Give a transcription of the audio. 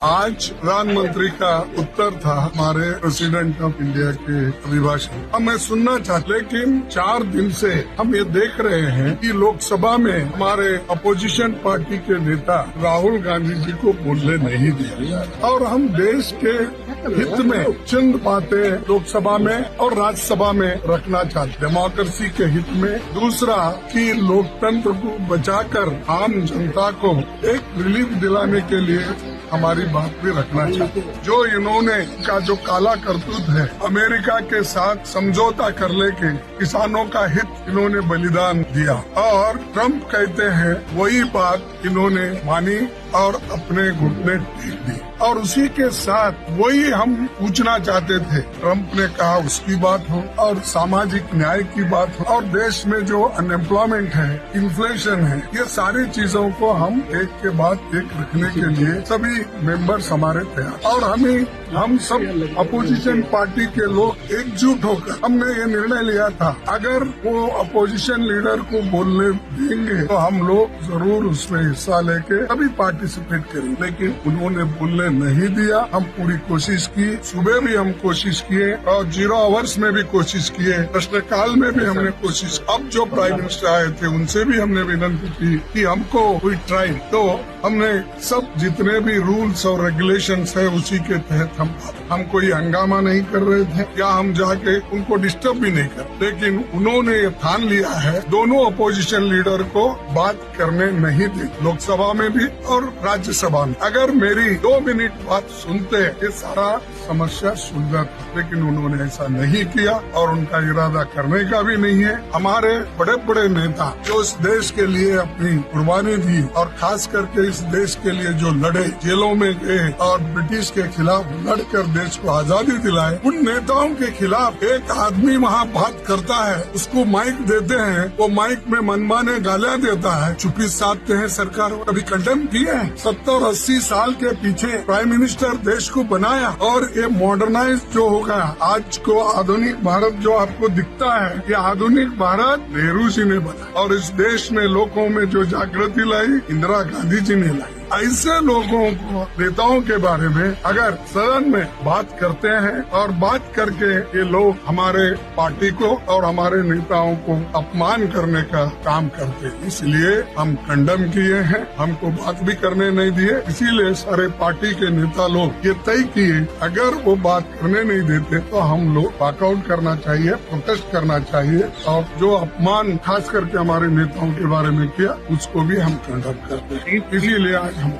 आज प्रधानमंत्री का उत्तर था हमारे प्रेसिडेंट ऑफ इंडिया के अभिभाषण। अब मैं सुनना चाहता, लेकिन 4 दिन से हम ये देख रहे हैं कि लोकसभा में हमारे अपोजिशन पार्टी के नेता राहुल गांधी जी को बोलने नहीं दिया और हम देश के हित में चंद बातें लोकसभा में और राज्यसभा में रखना चाहते, डेमोक्रेसी के हित में। दूसरा कि लोकतंत्र को बचाकर आम जनता को एक रिलीफ दिलाने के लिए हमारी बात भी रखना चाहते। जो इन्होंने का जो काला करतूत है, अमेरिका के साथ समझौता कर लेके किसानों का हित इन्होंने बलिदान दिया और ट्रम्प कहते हैं वही बात इन्होंने मानी और अपने घुटने टेक दी। और उसी के साथ वही हम पूछना चाहते थे, ट्रम्प ने कहा उसकी बात हो और सामाजिक न्याय की बात हो और देश में जो अनएम्प्लॉयमेंट है, इन्फ्लेशन है, ये सारी चीजों को हम एक के बाद एक रखने के लिए सभी मेंबर्स हमारे तैयार। और हम सब अपोजिशन पार्टी के लोग एकजुट होकर हमने ये निर्णय लिया था, अगर वो अपोजिशन लीडर को बोलने देंगे तो हम लोग जरूर उसमें हिस्सा लेके तभी पार्टिसिपेट करेंगे। लेकिन उन्होंने बोलने नहीं दिया। हम पूरी कोशिश की, सुबह भी हम कोशिश किए और 0 आवर्स में भी कोशिश किए, प्रश्नकाल में भी हमने कोशिश। अब जो प्राइम मिनिस्टर आए थे उनसे भी हमने विनती की कि हमको कोई ट्राई, तो हमने सब जितने भी रूल्स और रेगुलेशंस है उसी के तहत हम कोई हंगामा नहीं कर रहे थे या हम जाके उनको डिस्टर्ब भी नहीं कर, लेकिन उन्होंने ये ठान लिया है दोनों अपोजिशन लीडर को बात करने नहीं दी, लोकसभा में भी और राज्यसभा में। अगर मेरी 2 मिनट बात सुनते ये सारा समस्या सुलझा था, लेकिन उन्होंने ऐसा नहीं किया और उनका इरादा करने का भी नहीं है। हमारे बड़े बड़े नेता जो इस देश के लिए अपनी कुर्बानी दी और खास करके इस देश के लिए जो लड़े, जेलों में गए और ब्रिटिश के खिलाफ लड़कर देश को आजादी दिलाए, उन नेताओं के खिलाफ एक आदमी वहाँ बात करता है, उसको माइक देते हैं, वो माइक में मनमाने गालियाँ देता है, चुप्पी साधते हैं। सरकार कभी कंडेम किया है? 70-80 साल के पीछे प्राइम मिनिस्टर देश को बनाया और ये मॉडर्नाइज जो होगा, आज को आधुनिक भारत जो आपको दिखता है, ये आधुनिक भारत नेहरू जी ने बनाया और इस देश में लोगों में जो जागृति लाई इंदिरा गांधी जी ने लाई। ऐसे लोगों को, नेताओं के बारे में अगर सदन में बात करते हैं और बात करके ये लोग हमारे पार्टी को और हमारे नेताओं को अपमान करने का काम करते हैं, इसलिए हम कंडम किए हैं, हमको बात भी करने नहीं दिए। इसीलिए सारे पार्टी के नेता लोग ये तय किए अगर वो बात करने नहीं देते तो हम लोग वॉकआउट करना चाहिए, प्रोटेस्ट करना चाहिए और जो अपमान खास करके हमारे नेताओं के बारे में किया उसको भी हम कंडम करते हैं। इसीलिए आज हम